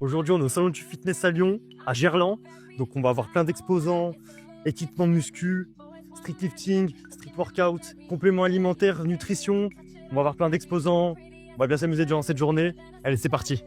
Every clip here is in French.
Aujourd'hui, on est au salon du fitness à Lyon, à Gerland. Donc, on va avoir plein d'exposants, équipements muscu, street lifting, street workout, compléments alimentaires, nutrition. On va avoir plein d'exposants. On va bien s'amuser durant cette journée. Allez, c'est parti.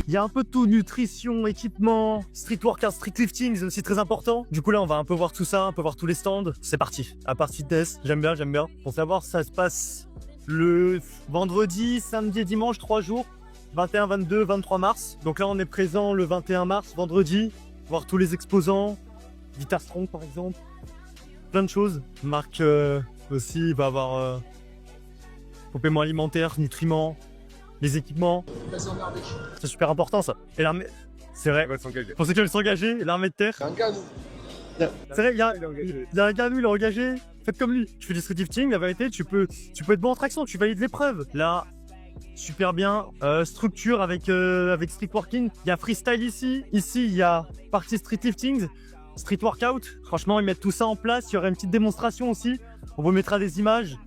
Il y a un peu de tout, nutrition, équipement, street workout, street lifting, c'est aussi très important. Du coup là, on va un peu voir tout ça, un peu voir tous les stands. C'est parti. À part fitness, j'aime bien. Pour savoir, ça se passe le vendredi, samedi et dimanche, 3 jours. 21, 22, 23 mars. Donc là, on est présent le 21 mars, vendredi. Voir tous les exposants. Vita Strong par exemple. Plein de choses. Marc aussi va avoir compléments alimentaires, nutriments, les équipements. C'est super important ça. Et l'armée. C'est vrai. Pour ceux qui veulent s'engager, l'armée de terre. C'est un gars, nous. C'est vrai, il y a un gars, nous, il est engagé. Faites comme lui. Tu fais du street lifting, la vérité, tu peux être bon en traction, tu valides l'épreuve. Là, super bien. Structure avec street working. Il y a freestyle ici. Ici, il y a partie street lifting, street workout. Franchement, ils mettent tout ça en place. Il y aura une petite démonstration aussi. On vous mettra des images.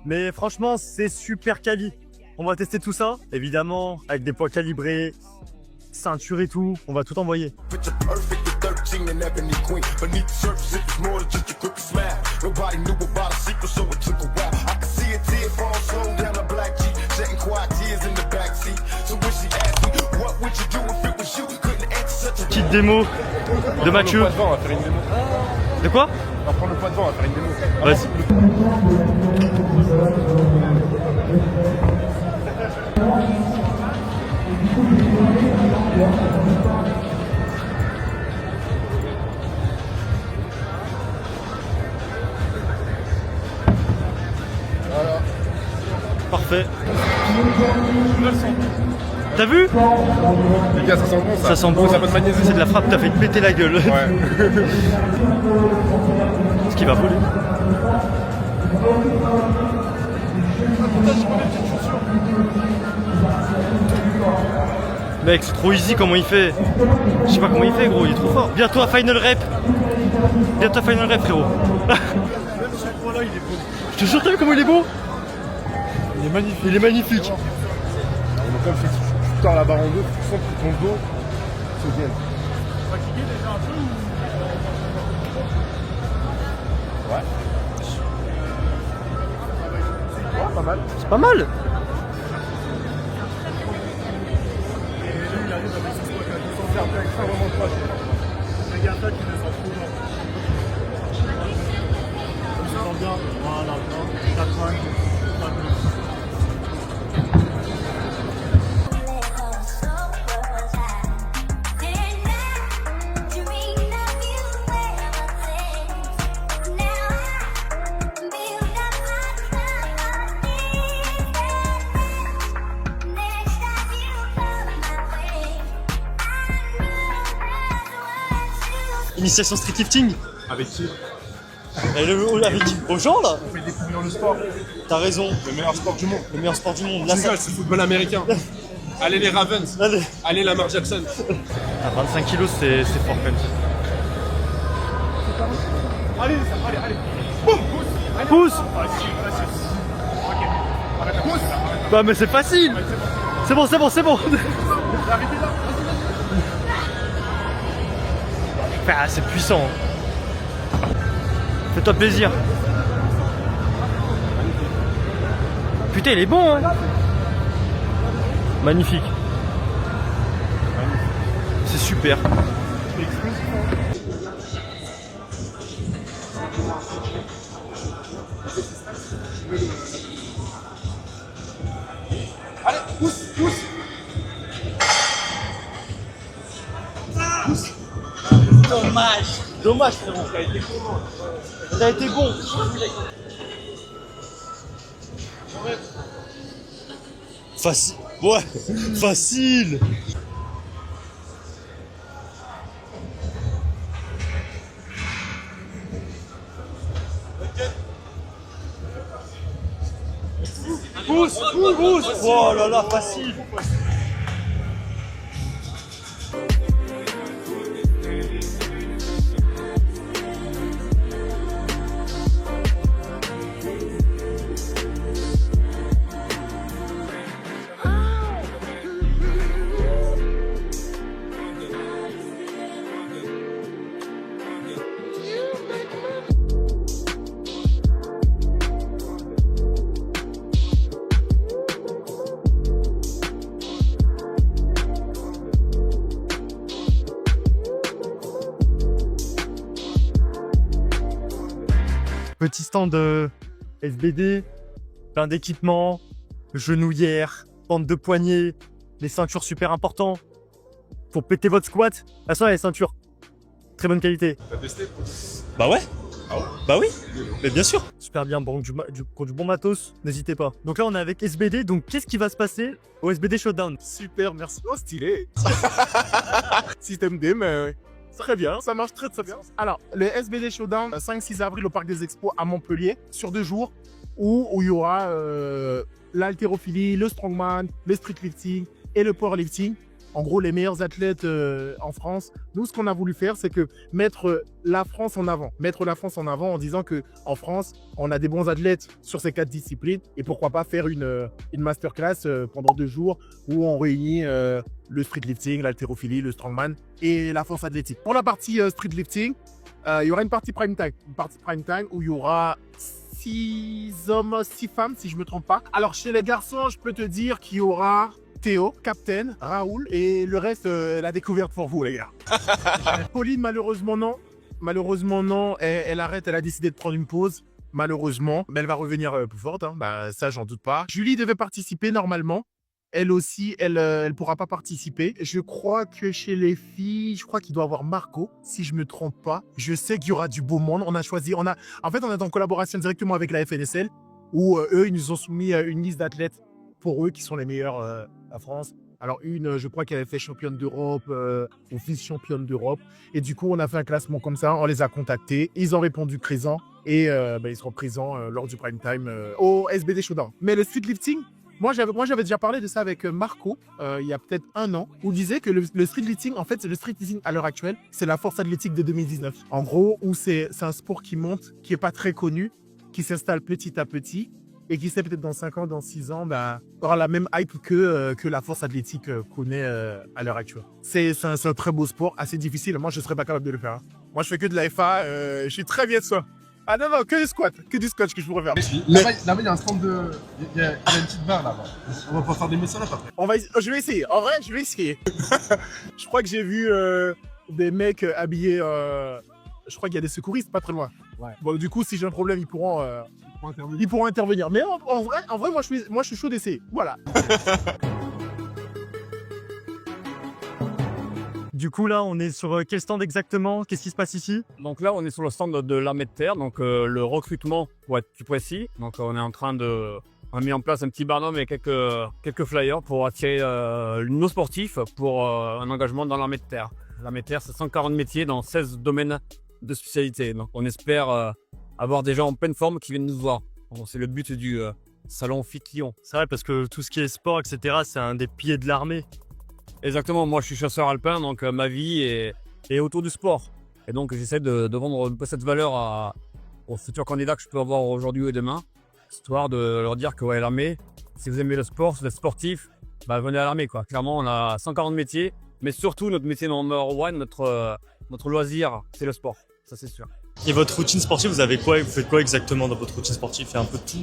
Mais franchement, c'est super quali. On va tester tout ça, évidemment, avec des poids calibrés, ceinture et tout. On va tout envoyer. Petite démo de Mathieu. On va faire une démo. De quoi? On va prendre le poids devant, on va faire une démo. Vas-y. Voilà. Parfait. T'as vu? Les gars, ça sent bon ça. Ça sent bon. Ça peut te magnésiser. C'est de la frappe, t'as fait péter la gueule. Ouais. Ce qui va voler. Mec, c'est trop easy comment il fait. Je sais pas comment il fait, gros, il est trop fort. Bientôt à Final Rep. Bientôt à Final Rep, frérot. Je te jure, t'as vu comment il est beau? Il est magnifique. Il est magnifique. Donc comme si tu tords la barre en deux, tu sens que ton dos se vienne. Fatigué déjà un peu ou... Ouais. Ouais, pas mal. C'est pas mal. Il arrive avec ce squat là, il s'en sert bien avec ça, vraiment pas. Regarde ça qui descend trop loin. Il se sent bien, voilà, 4 5, 5 minutes. Initiation street lifting. Avec qui? Avec aux gens là. On fait découvrir le sport. T'as raison. Le meilleur sport du monde. Le meilleur sport du monde. Là, c'est le football américain. Allez les Ravens. Allez. Allez Lamar Jackson. À 25 kilos, c'est fort quand même. Allez, allez. Boum, pousse. Pousse. Ok. Arrête, pousse. Bah mais c'est facile. C'est bon. Arrêtez là. Ah, c'est puissant. Fais-toi plaisir. Putain, il est bon, hein. Magnifique. C'est super. Allez, pousse. Dommage frérot. T'as été bon. Facile. Ouais, facile. Pousse. Oh là là, facile. Petit stand SBD, plein d'équipements, genouillères, bande de poignets, les ceintures super importants. Pour péter votre squat. Ah ça, les ceintures. Très bonne qualité. T'as testé? Bah ouais. Ah ouais? Bah oui. Mais bien sûr. Super bien, bon, du bon matos, n'hésitez pas. Donc là, on est avec SBD. Donc qu'est-ce qui va se passer au SBD Showdown? Super, merci. Oh, stylé. Système D, mais très bien, ça marche très bien. Alors, le SBD Showdown, 5-6 avril au Parc des Expos à Montpellier, sur 2 jours, où il y aura l'haltérophilie, le strongman, le streetlifting et le powerlifting. En gros, les meilleurs athlètes en France. Nous, ce qu'on a voulu faire, c'est que mettre la France en avant. Mettre la France en avant en disant qu'en France, on a des bons athlètes sur ces 4 disciplines. Et pourquoi pas faire une masterclass pendant 2 jours où on réunit le streetlifting, l'haltérophilie, le strongman et la force athlétique. Pour la partie streetlifting, il y aura une partie prime time. Une partie prime time où il y aura 6 hommes, 6 femmes, si je ne me trompe pas. Alors, chez les garçons, je peux te dire qu'il y aura Théo, Captain, Raoul et le reste, la découverte pour vous, les gars. Pauline, malheureusement, non. Malheureusement, non. Elle arrête, elle a décidé de prendre une pause. Malheureusement, mais elle va revenir plus forte. Hein. Bah, ça, j'en doute pas. Julie devait participer normalement. Elle aussi, elle pourra pas participer. Je crois que chez les filles, je crois qu'il doit y avoir Marco, si je me trompe pas. Je sais qu'il y aura du beau monde. En fait, on est en collaboration directement avec la FNSL, où eux, ils nous ont soumis une liste d'athlètes pour eux qui sont les meilleurs à France. Alors je crois qu'elle avait fait championne d'Europe ou vice-championne d'Europe. Et du coup, on a fait un classement comme ça, on les a contactés. Ils ont répondu présents et ils seront présents lors du prime time au SBD Showdown. Mais le streetlifting, moi j'avais déjà parlé de ça avec Marco il y a peut-être 1 an, où il disait que le streetlifting, en fait, c'est le streetlifting à l'heure actuelle, c'est la force athlétique de 2019. En gros, où c'est un sport qui monte, qui est pas très connu, qui s'installe petit à petit. Et qui sait, peut-être dans 5 ans, dans 6 ans, aura la même hype que la force athlétique connaît à l'heure actuelle. C'est un très beau sport, assez difficile. Moi, je ne serais pas capable de le faire. Hein. Moi, je fais que de la FA, je suis très bien de ça. Ah non, que du squat que je pourrais faire. Là-bas, il y a un stand de. Il y a une petite barre là-bas. On va pas faire des médecins là après. Je vais essayer. En vrai, je vais essayer. Je crois que j'ai vu des mecs habillés. Je crois qu'il y a des secouristes pas très loin. Ouais. Bon, du coup, si j'ai un problème, ils pourront intervenir. Mais en vrai, moi, je suis chaud d'essayer. Voilà. Du coup, là, on est sur quel stand exactement? Qu'est-ce qui se passe ici? Donc là, on est sur le stand de l'armée de terre, donc le recrutement pour être plus précis. Donc on est en train de... On a mis en place un petit barnum et quelques flyers pour attirer nos sportifs pour un engagement dans l'armée de terre. L'armée de terre, c'est 140 métiers dans 16 domaines de spécialité. Donc on espère avoir des gens en pleine forme qui viennent nous voir. C'est le but du salon Fit Lyon. C'est vrai, parce que tout ce qui est sport, etc., c'est un des piliers de l'armée. Exactement, moi je suis chasseur alpin, donc ma vie est autour du sport. Et donc j'essaie de vendre un peu cette valeur aux futurs candidats que je peux avoir aujourd'hui et demain, histoire de leur dire que ouais, l'armée, si vous aimez le sport, si vous êtes sportif, venez à l'armée, quoi. Clairement, on a 140 métiers, mais surtout notre métier number one, notre loisir, c'est le sport, ça c'est sûr. Et votre routine sportive, vous avez quoi? Vous faites quoi exactement dans votre routine sportive? Il y a un peu de tout.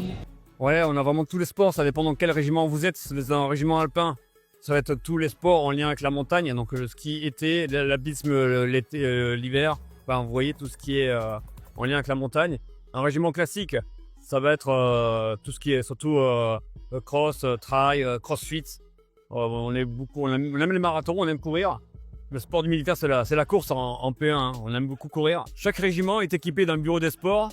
Ouais, on a vraiment tous les sports, ça dépend dans quel régiment vous êtes. Si vous êtes dans un régiment alpin, ça va être tous les sports en lien avec la montagne, donc le ski été, l'alpinisme l'été, l'hiver. Vous voyez tout ce qui est en lien avec la montagne. Un régiment classique, ça va être tout ce qui est surtout cross, trail, crossfit. On aime les marathons, on aime courir. Le sport du militaire, c'est la course en P1. Hein. On aime beaucoup courir. Chaque régiment est équipé d'un bureau des sports.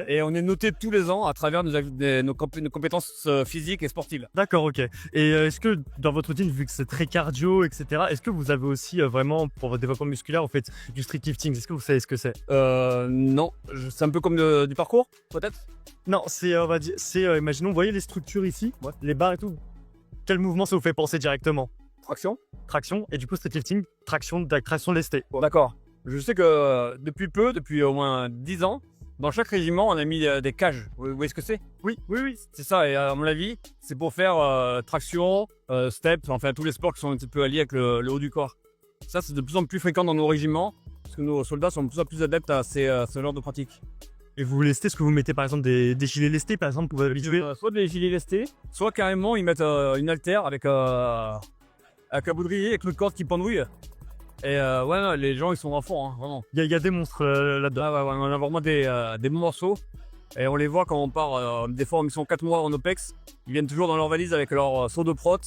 Et on est noté tous les ans à travers nos compétences physiques et sportives. D'accord, ok. Et est-ce que dans votre routine, vu que c'est très cardio, etc., est-ce que vous avez aussi vraiment, pour votre développement musculaire, vous faites du street lifting? Est-ce que vous savez ce que c'est? Non, c'est un peu comme du parcours, peut-être? Non, on va dire, imaginons, vous voyez les structures ici, ouais, les barres et tout. Quel mouvement ça vous fait penser directement? Traction, et du coup street lifting, traction lestée. Bon, d'accord. Je sais que depuis au moins 10 ans, dans chaque régiment, on a mis des cages. Vous voyez ce que c'est? Oui. C'est ça, et à mon avis, c'est pour faire traction, step, enfin tous les sports qui sont un petit peu alliés avec le haut du corps. Ça, c'est de plus en plus fréquent dans nos régiments, parce que nos soldats sont de plus en plus adeptes à ce genre de pratiques. Et vous lestez, est-ce que vous mettez par exemple des gilets lestés, par exemple, pour vous habituer? Soit des gilets lestés, soit carrément ils mettent une haltère avec un baudrier, avec le corde qui pendouille. Et ouais, les gens ils sont à fond, hein, vraiment. Il y a des monstres là-dedans. Ah ouais, on a vraiment des bons morceaux. Et on les voit quand on part, des fois en mission 4 mois en OPEX, ils viennent toujours dans leur valise avec leur seau de prot,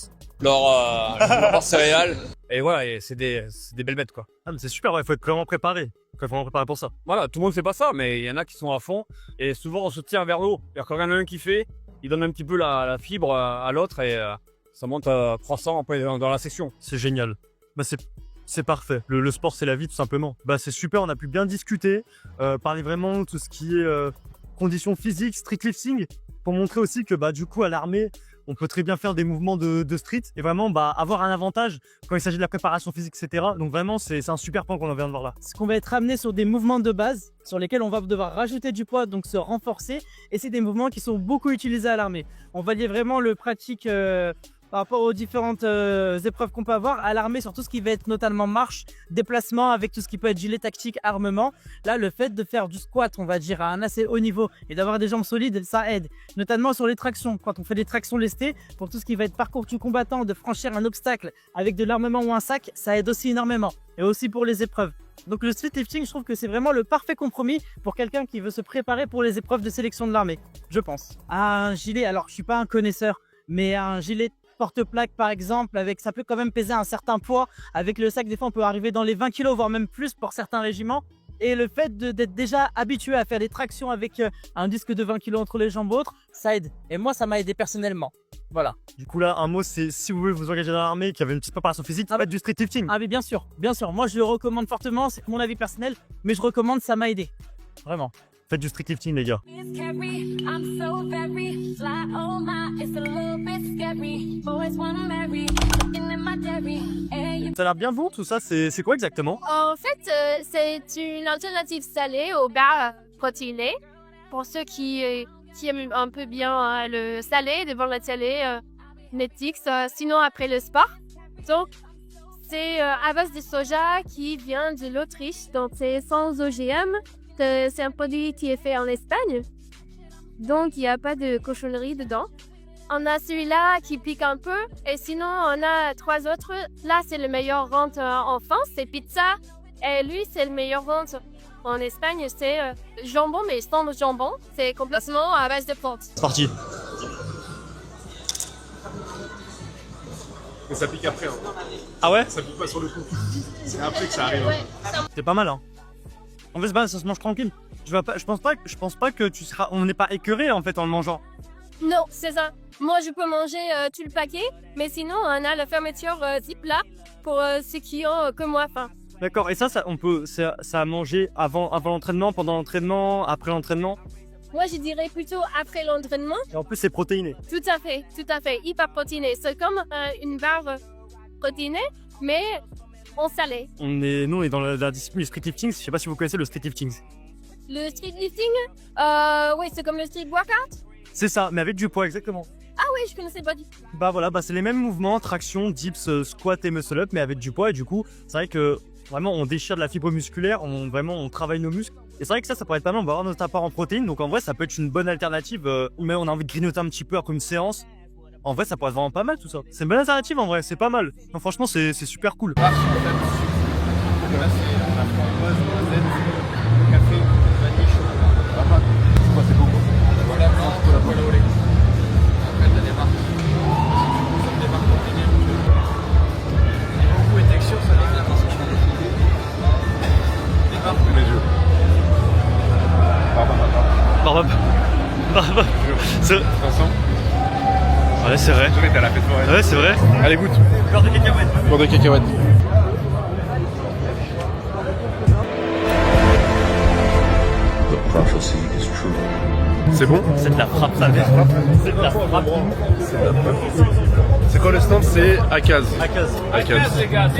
leur céréales. Et voilà, et c'est des belles bêtes quoi. Ah, mais c'est super, il faut être vraiment préparé. Faut être vraiment préparé pour ça. Voilà, tout le monde fait pas ça, mais il y en a qui sont à fond. Et souvent on se tient vers l'eau. C'est-à-dire quand il y en a un qui fait, il donne un petit peu la fibre à l'autre et ça monte à 300 après dans la section. C'est génial. Bah, c'est parfait. Le sport, c'est la vie, tout simplement. Bah, c'est super, on a pu bien discuter, parler vraiment de tout ce qui est conditions physiques, street lifting, pour montrer aussi que bah, du coup, à l'armée, on peut très bien faire des mouvements de street et vraiment bah, avoir un avantage quand il s'agit de la préparation physique, etc. Donc vraiment, c'est un super point qu'on vient de voir là. Ce qu'on va être amené sur des mouvements de base sur lesquels on va devoir rajouter du poids, donc se renforcer. Et c'est des mouvements qui sont beaucoup utilisés à l'armée. On va lier vraiment le pratique par rapport aux différentes épreuves qu'on peut avoir à l'armée sur tout ce qui va être notamment marche, déplacement avec tout ce qui peut être gilet tactique, armement. Là, le fait de faire du squat, on va dire, à un assez haut niveau et d'avoir des jambes solides, ça aide. Notamment sur les tractions, quand on fait des tractions lestées, pour tout ce qui va être parcours du combattant, de franchir un obstacle avec de l'armement ou un sac, ça aide aussi énormément. Et aussi pour les épreuves. Donc le street lifting, je trouve que c'est vraiment le parfait compromis pour quelqu'un qui veut se préparer pour les épreuves de sélection de l'armée, je pense. Un gilet, alors je suis pas un connaisseur, mais un gilet porte-plaque par exemple, ça peut quand même peser un certain poids. Avec le sac, des fois on peut arriver dans les 20 kg, voire même plus pour certains régiments. Et le fait d'être déjà habitué à faire des tractions avec un disque de 20 kg entre les jambes autres, ça aide. Et moi, ça m'a aidé personnellement. Voilà. Du coup là, un mot, c'est si vous voulez vous engager dans l'armée, qui avait une petite préparation physique, ça va être du street lifting. Ah mais bien sûr. Moi je le recommande fortement, c'est mon avis personnel, mais je recommande, ça m'a aidé. Vraiment. Faites du street lifting les gars. Ça a l'air bien bon tout ça, c'est quoi exactement? En fait, c'est une alternative salée au bar protéiné. Pour ceux qui aiment un peu bien le salé devant la télé, Netflix, sinon après le sport. Donc, c'est à base de soja qui vient de l'Autriche, donc c'est sans OGM. C'est un produit qui est fait en Espagne, donc il n'y a pas de cochonnerie dedans. On a celui-là qui pique un peu, et sinon on a 3 autres. Là, c'est le meilleur vente en France, c'est pizza, et lui, c'est le meilleur vente en Espagne, c'est jambon, mais sans jambon. C'est complètement à base de plantes. C'est parti. Mais ça pique après. Hein. Ah ouais? Ça pique pas sur le coup. C'est après que ça arrive. Hein. C'est pas mal hein. En fait, ça se mange tranquille. Je pense pas que on n'est pas écœuré en fait en le mangeant. Non, c'est ça. Moi, je peux manger tout le paquet, mais sinon, on a la fermeture zip là pour ceux qui ont comme moi faim. D'accord. Et ça on peut, ça à manger avant l'entraînement, pendant l'entraînement, après l'entraînement. Moi, je dirais plutôt après l'entraînement. Et en plus, c'est protéiné. Tout à fait, hyper protéiné. C'est comme une barre protéinée, mais en salé. Nous, on est dans la discipline du street lifting. Je sais pas si vous connaissez le street lifting. Le street lifting, oui, c'est comme le street workout. C'est ça, mais avec du poids, exactement. Ah oui, je connaissais pas du tout. Bah voilà, c'est les mêmes mouvements, traction, dips, squat et muscle up, mais avec du poids. Et du coup, c'est vrai que vraiment, on déchire de la fibre musculaire, on travaille nos muscles. Et c'est vrai que ça pourrait être pas mal, on va avoir notre apport en protéines. Donc en vrai, ça peut être une bonne alternative. Mais on a envie de grignoter un petit peu après une séance. En vrai, ça pourrait être vraiment pas mal tout ça. C'est une bonne alternative en vrai, c'est pas mal. Non, franchement, c'est super cool. Là, c'est la framboise, noisette, café, vanille, chocolat. C'est beau. Voilà, la poêle au lait. Après, t'as des marques. Des marques continues. Niveau goût et texture, ça devient attention. Des marques. Mes yeux. Barbe. C'est Attention. Ouais, c'est vrai. T'es à la fête foraine. Ouais, c'est vrai. Allez, goûte. Beurre de cacahuète. Beurre de cacahuète. C'est bon? C'est de la frappe, ça fait. C'est de la frappe. C'est quoi le stand? C'est Akaz. Akaz.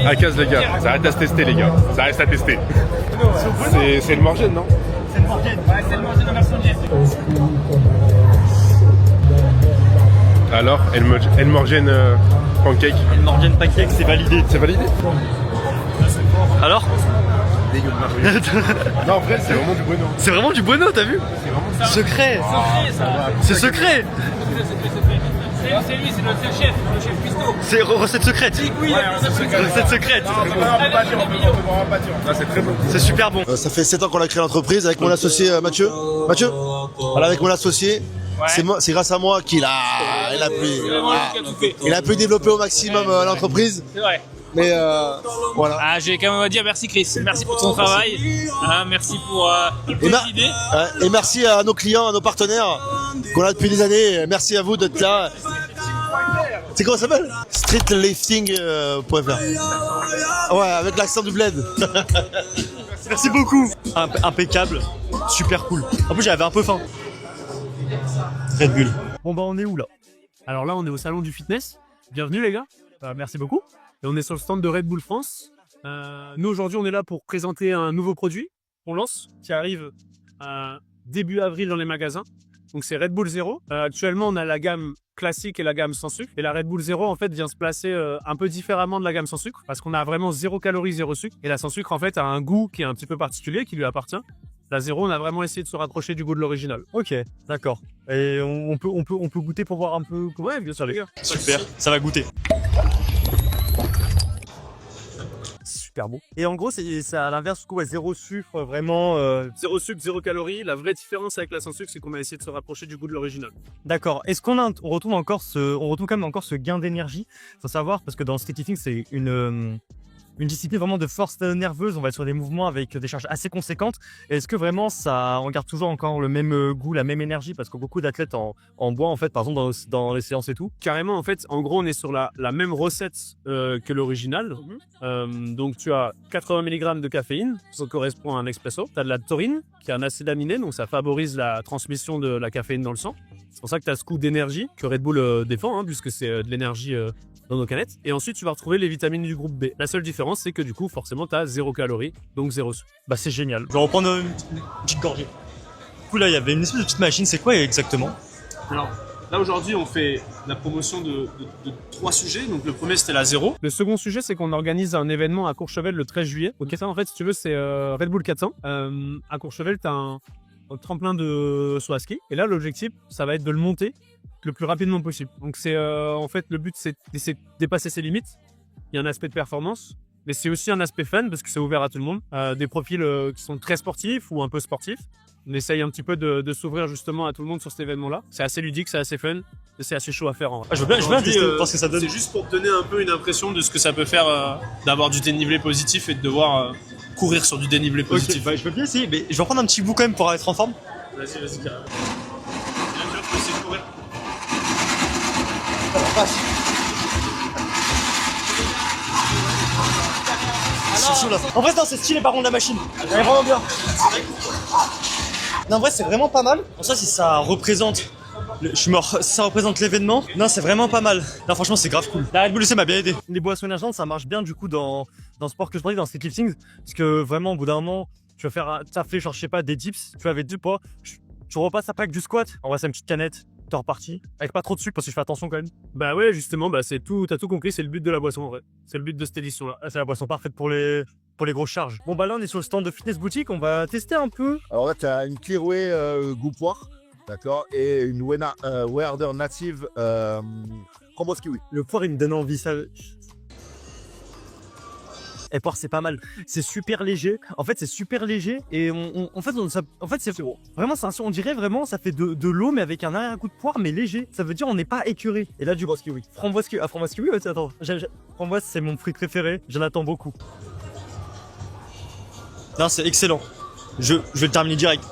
Akaz les gars. Ça reste à tester les gars. Ça reste à tester. C'est le Morgène non? C'est le Morgène. Ouais, c'est le Morgène en version diète. Alors, El Morgène pancake. Le Morgène pancake, c'est validé. C'est validé? Alors? Non, en vrai, c'est vraiment du bueno. C'est vraiment du bueno, t'as vu? Secret. C'est secret. C'est lui, c'est le chef cuistot. C'est recette secrète. Oui, Recette secrète. On peut vraiment pas dire, on peut vraiment pas dire. C'est très bon. C'est super bon. Ça fait 7 ans qu'on a créé l'entreprise avec mon associé Mathieu. Mathieu voilà, avec mon associé. C'est grâce à moi qu'il a pu développer au maximum l'entreprise. C'est vrai. Mais voilà. Ah, j'ai quand même à dire merci Chris, merci pour ton travail, merci pour toutes tes idées. Et merci à nos clients, à nos partenaires qu'on a depuis des années. Merci à vous d'être là. C'est comment ça s'appelle? Streetlifting.fr. Ouais, avec l'accent du bled. Merci beaucoup. Impeccable. Super cool. En plus, j'avais un peu faim. Red Bull. Bon bah on est où là? Alors là, on est au salon du fitness. Bienvenue les gars. Merci beaucoup. Et on est sur le stand de Red Bull France. Nous aujourd'hui, on est là pour présenter un nouveau produit qu'on lance, qui arrive début avril dans les magasins. Donc c'est Red Bull Zero. Actuellement, on a la gamme classique et la gamme sans sucre. Et la Red Bull Zero, en fait, vient se placer un peu différemment de la gamme sans sucre, parce qu'on a vraiment 0 calories, 0 sucre. Et la sans sucre, en fait, a un goût qui est un petit peu particulier, qui lui appartient. La Zero, on a vraiment essayé de se rapprocher du goût de l'original. Ok, d'accord. Et on peut goûter pour voir un peu. Ouais, bien sûr les gars. Super, ça va goûter. Super bon. Et en gros, c'est à l'inverse, du coup, ouais, 0 sucre, vraiment. 0 sucre, 0 calories. La vraie différence avec la sans sucre, c'est qu'on a essayé de se rapprocher du goût de l'original. D'accord. Est-ce qu'on retrouve quand même encore ce gain d'énergie? Faut savoir, parce que dans le street lifting, c'est une discipline vraiment de force nerveuse. On va être sur des mouvements avec des charges assez conséquentes. Est-ce que vraiment on garde toujours encore le même goût, la même énergie? Parce que beaucoup d'athlètes en bois, en fait, par exemple, dans les séances et tout. Carrément, en fait, en gros, on est sur la même recette que l'original. Donc, tu as 80 mg de caféine, ça correspond à un expresso. Tu as de la taurine, qui est un acide aminé, donc ça favorise la transmission de la caféine dans le sang. C'est pour ça que tu as ce coup d'énergie que Red Bull défend, puisque c'est de l'énergie dans nos canettes. Et ensuite, tu vas retrouver les vitamines du groupe B. La seule différence, c'est que du coup, forcément, tu as 0 calories, donc 0 sucre. Bah, c'est génial. Je vais reprendre une petite gorgée. Du coup, là, il y avait une espèce de petite machine. C'est quoi exactement? Alors, là, aujourd'hui, on fait la promotion de 3 sujets. Donc, le premier, c'était la Zéro. Le second sujet, c'est qu'on organise un événement à Courchevel le 13 juillet. Ok, ça, en fait, si tu veux, c'est Red Bull 400. À Courchevel, tu as un tremplin de saut à ski. Et là, l'objectif, ça va être de le monter le plus rapidement possible. Donc c'est en fait le but, c'est d'essayer de dépasser ses limites. Il y a un aspect de performance, mais c'est aussi un aspect fun parce que c'est ouvert à tout le monde. Des profils qui sont très sportifs ou un peu sportifs. On essaye un petit peu de s'ouvrir justement à tout le monde sur cet événement-là. C'est assez ludique, c'est assez fun, et c'est assez chaud à faire en vrai. Je veux bien tester parce que ça donne. C'est juste pour te donner un peu une impression de ce que ça peut faire d'avoir du dénivelé positif et de devoir courir sur du dénivelé positif. Okay, bah, je veux bien essayer, mais je vais en prendre un petit bout quand même pour être en forme. Vas-y, carrément. Bien, je peux essayer de courir. En vrai, non, c'est stylé par contre la machine. Elle est vraiment bien. Non, en vrai, c'est vraiment pas mal. En ça, si ça représente. Ça représente l'événement. Non, c'est vraiment pas mal. Non, franchement, c'est grave cool. La Red Bull ça m'a bien aidé. Les boissons énergisantes, ça marche bien du coup dans le sport que je pratique, dans le street lifting. Parce que vraiment, au bout d'un moment, tu vas faire taffer, genre, je sais pas, des dips. Tu vas avec du poids. Tu repasses après avec du squat. En vrai, c'est une petite canette. T'es reparti. Avec pas trop de sucre parce que je fais attention quand même. Bah ouais, justement, bah c'est tout, t'as tout compris, c'est le but de la boisson en vrai. C'est le but de cette édition là. C'est la boisson parfaite pour les grosses charges. Bon bah là on est sur le stand de Fitness Boutique, on va tester un peu. Alors là tu as une Clearway goût poire, d'accord, et une Werder Native framboise kiwi. Le poire il me donne envie ça. Et poire c'est pas mal, c'est super léger. En fait c'est super léger et en fait c'est vraiment on dirait vraiment ça fait de l'eau mais avec un arrière-goût de poire mais léger. Ça veut dire on n'est pas écœuré. Et là du framboise kiwi. Framboise kiwi ouais, attends. Framboise c'est mon fruit préféré, j'en attends beaucoup. Non c'est excellent. Je vais le terminer direct.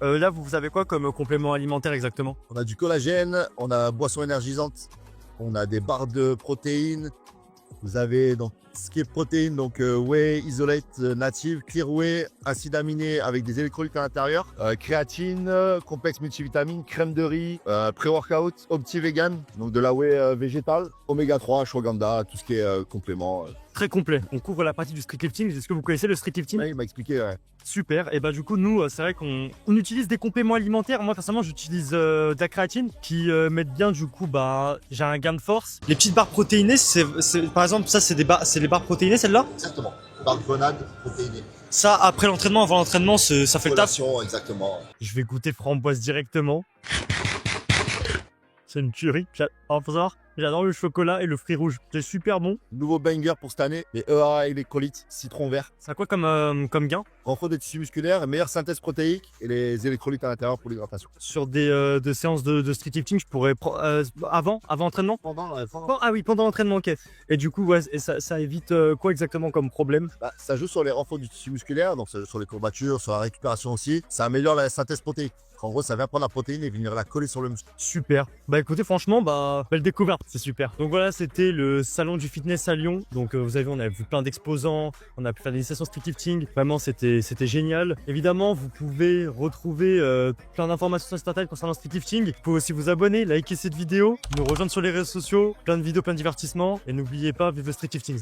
Là vous avez quoi comme complément alimentaire exactement? On a du collagène, on a boisson énergisante, on a des barres de protéines. Vous avez donc ce qui est protéines, donc whey, isolate native, clear whey, acide aminé avec des électrolytes à l'intérieur, créatine, complexe multivitamine, crème de riz, pré-workout, opti vegan, donc de la whey végétale, oméga 3, ashwagandha, tout ce qui est complément. Très complet. On couvre la partie du street lifting. Est-ce que vous connaissez le street lifting? Oui, il m'a expliqué, ouais. Super. Et bah du coup, nous, c'est vrai qu'on utilise des compléments alimentaires. Moi, personnellement, j'utilise de la créatine qui m'aide bien. Du coup, bah, j'ai un gain de force. Les petites barres protéinées, par exemple, ça, c'est les barres protéinées, celles-là? Exactement. Barres de grenade protéinées. Ça, après l'entraînement, avant l'entraînement, ça fait le taf. Exactement. Je vais goûter framboise directement. C'est une tuerie. Faut savoir, j'adore le chocolat et le fruit rouge. C'est super bon. Nouveau banger pour cette année, les ERA électrolytes citron vert. Ça a quoi comme gain? Renfort des tissus musculaires, meilleure synthèse protéique et les électrolytes à l'intérieur pour l'hydratation. Sur des séances de street lifting, je pourrais avant entraînement? Pendant Ah oui, pendant l'entraînement, ok. Et du coup, ouais, et ça évite quoi exactement comme problème? ça joue sur les renforts du tissu musculaire, donc ça joue sur les courbatures, sur la récupération aussi. Ça améliore la synthèse protéique. En gros, ça vient prendre la protéine et venir la coller sur le muscle. Super. Bah écoutez, franchement, belle découverte, c'est super. Donc voilà, c'était le salon du fitness à Lyon. Donc vous avez vu, on a vu plein d'exposants, on a pu faire des sessions street lifting. Vraiment, c'était génial. Évidemment, vous pouvez retrouver plein d'informations sur internet concernant le street lifting. Vous pouvez aussi vous abonner, liker cette vidéo, nous rejoindre sur les réseaux sociaux, plein de vidéos, plein de divertissements. Et n'oubliez pas, vive le street lifting.